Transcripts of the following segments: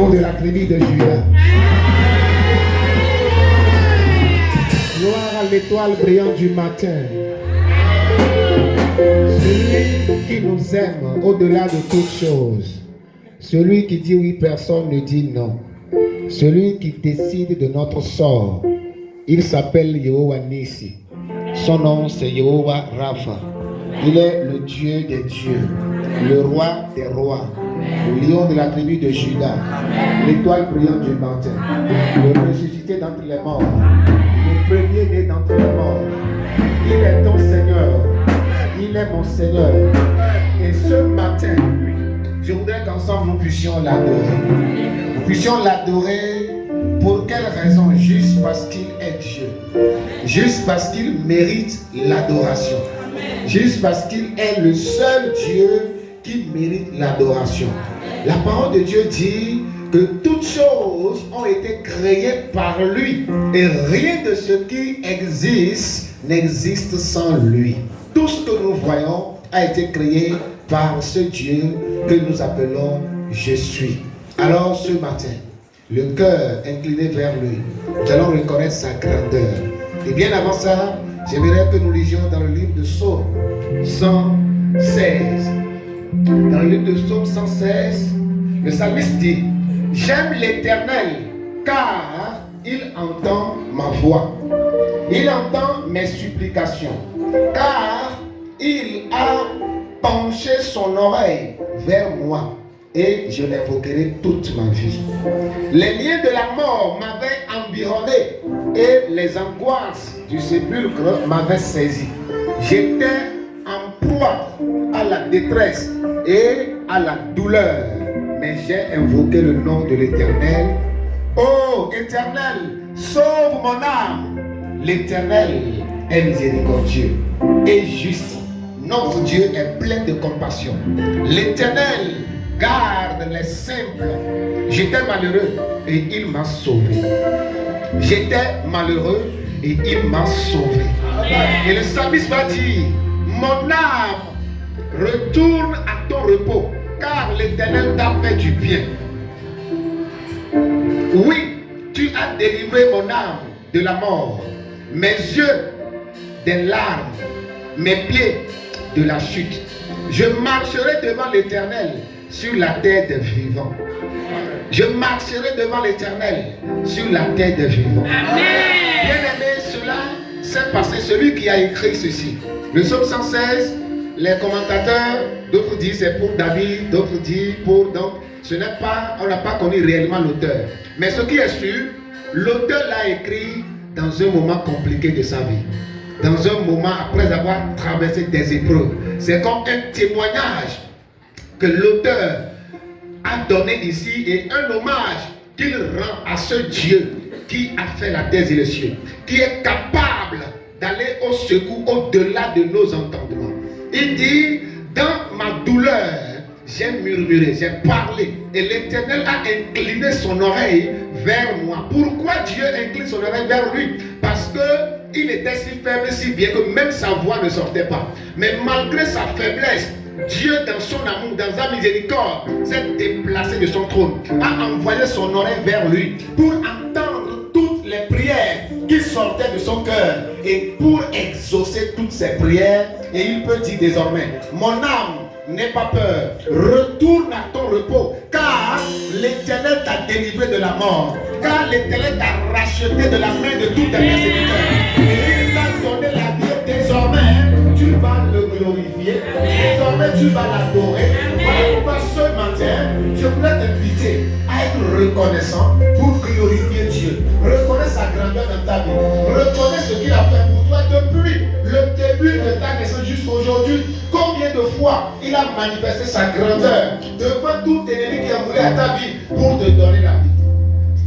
lion de la tribu de Juda. Gloire à l'étoile brillante du matin. Celui qui nous aime au-delà de toutes choses. Celui qui dit oui, personne ne dit non. Celui qui décide de notre sort. Il s'appelle Yehovah Nissi. Son nom c'est Yehovah Rapha. Il est le Dieu des dieux, le roi des rois, le lion de la tribu de Juda, l'étoile brillante du matin, le ressuscité d'entre les morts, le premier-né d'entre les morts. Il est ton Seigneur, il est mon Seigneur. Et ce matin, je voudrais qu'ensemble nous puissions l'adorer. Nous puissions l'adorer pour quelle raison? Juste parce qu'il est Dieu. Juste parce qu'il mérite l'adoration. Juste parce qu'il est le seul Dieu qui mérite l'adoration. La parole de Dieu dit que toutes choses ont été créées par lui. Et rien de ce qui existe n'existe sans lui. Tout ce que nous voyons a été créé par ce Dieu que nous appelons Je suis. Alors ce matin, le cœur incliné vers lui, nous allons reconnaître sa grandeur. Et bien avant ça, j'aimerais que nous lisions dans le livre de Psaume 116. Dans le livre de Psaume 116, le psalmiste dit: j'aime l'Éternel car il entend ma voix. Il entend mes supplications car il a penché son oreille vers moi et je l'invoquerai toute ma vie. Les liens de la mort m'avaient environné et les angoisses du sépulcre m'avaient saisi. J'étais en proie à la détresse et à la douleur, mais j'ai invoqué le nom de l'Éternel. Ô Éternel, sauve mon âme. L'Éternel est miséricordieux et juste. Notre Dieu est plein de compassion. L'Éternel garde les simples. J'étais malheureux et il m'a sauvé. J'étais malheureux et il m'a sauvé. Et le psalmiste va dire: mon âme, retourne à ton repos, car l'Éternel t'a fait du bien. Oui, tu as délivré mon âme de la mort, mes yeux des larmes, mes pieds de la chute. Je marcherai devant l'Éternel sur la terre des vivants. Je marcherai devant l'Éternel sur la terre des vivants. Bien aimé, cela s'est passé. Celui qui a écrit ceci, le psaume 116, les commentateurs, d'autres disent c'est pour David, d'autres disent pour... Donc, ce n'est pas, on n'a pas connu réellement l'auteur. Mais ce qui est sûr, l'auteur l'a écrit dans un moment compliqué de sa vie. Dans un moment après avoir traversé des épreuves. C'est comme un témoignage que l'auteur a donné ici et un hommage qu'il rend à ce Dieu qui a fait la terre et les cieux, qui est capable d'aller au secours au-delà de nos entendements. Il dit: dans ma douleur, j'ai murmuré, j'ai parlé, et l'Éternel a incliné son oreille vers moi. Pourquoi Dieu incline son oreille vers lui? Parce que il était si faible, si bien que même sa voix ne sortait pas. Mais malgré sa faiblesse, Dieu, dans son amour, dans sa miséricorde, s'est déplacé de son trône, a envoyé son oreille vers lui pour entendre toutes les prières qui sortaient de son cœur et pour exaucer toutes ces prières. Et il peut dire désormais: mon âme, n'aie pas peur, retourne à ton repos, car l'Éternel t'a délivré de la mort, car l'Éternel t'a racheté de la main de tous tes persécuteurs. Et il t'a donné la vie. Désormais, tu vas le glorifier. Désormais, tu vas l'adorer. Voilà pourquoi ce matin, je voudrais t'inviter à être reconnaissant pour glorifier Dieu. Reconnais sa grandeur dans ta vie. Reconnais ce qu'il a fait pour toi depuis le début de ta naissance jusqu'à aujourd'hui. Combien de fois il a manifesté sa grandeur devant tout ennemi qui a voulu à ta vie pour te donner la vie.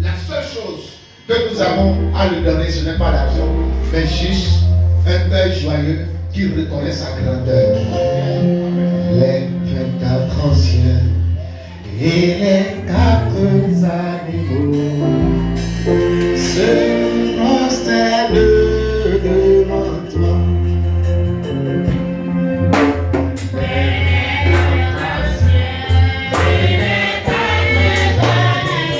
La seule chose que nous avons à lui donner, ce n'est pas l'argent, mais juste un cœur joyeux qui reconnaît sa grandeur. Les 24 anciens et les 4 animaux se prosternent devant toi. Les 4 anciens et les 4 animaux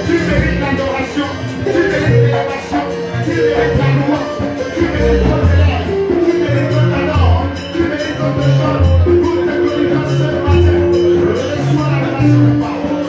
Tu mérites l'adoration. Tu mérites l'élévation. Tu mérites la louange. Tu mérites ton élève. Tu mérites ton talent. Tu mérites ton chant. Pour te glorifier ce matin. Reçois la grâce de parole.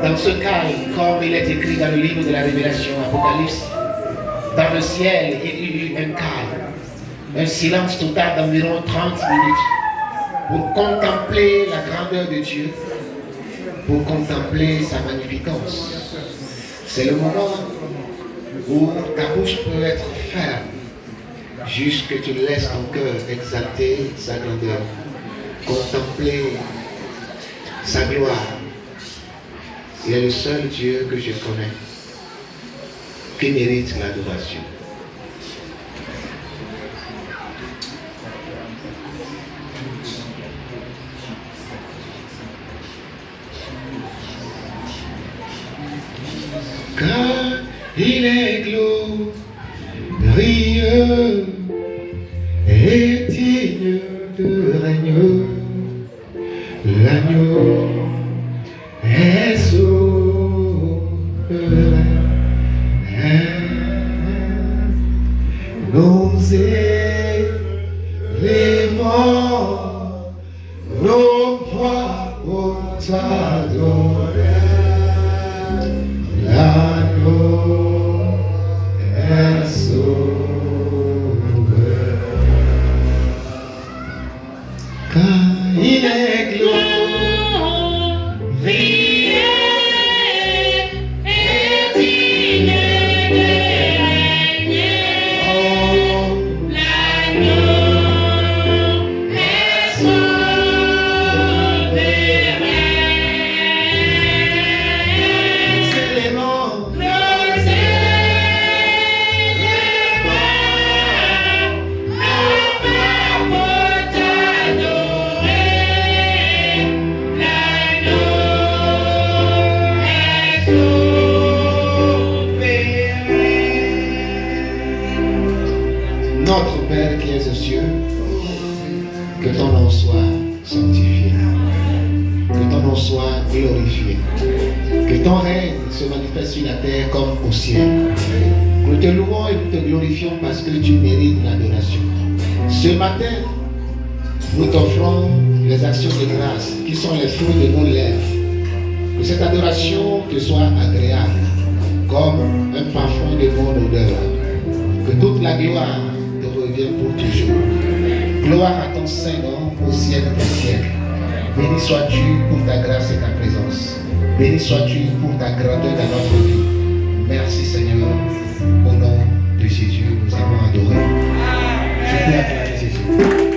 Dans ce calme, comme il est écrit dans le livre de la Révélation, Apocalypse, dans le ciel, il y a eu un calme, un silence total d'environ 30 minutes pour contempler la grandeur de Dieu, pour contempler sa magnificence. C'est le moment où ta bouche peut être ferme, juste que tu laisses ton cœur exalter sa grandeur, contempler sa gloire. Il est le seul Dieu que je connais qui mérite l'adoration. Car il est glorieux et digne de règne, l'agneau est souverain. Nous élevons nos voix pour t'adorer. L'agneau est sauveur, car il est glorieux et digne de régner. Oh, l'agneau est sauveur. Notre Père qui es aux cieux, que ton nom soit sanctifié, que ton nom soit glorifié, que ton règne se manifeste sur la terre comme au ciel. Nous te louons et nous te glorifions parce que tu mérites l'adoration. Ce matin, nous t'offrons les actions de grâce qui sont les fruits de nos lèvres. Que cette adoration te soit agréable comme un parfum de bonne odeur. Que toute la gloire te revienne pour toujours. Gloire à ton Saint-Nom au siècle des siècles. Béni sois-tu pour ta grâce et ta présence. Béni sois-tu pour ta grandeur dans notre vie. Merci Seigneur. Au nom de Jésus, nous avons adoré. Je prie à toi, Jésus.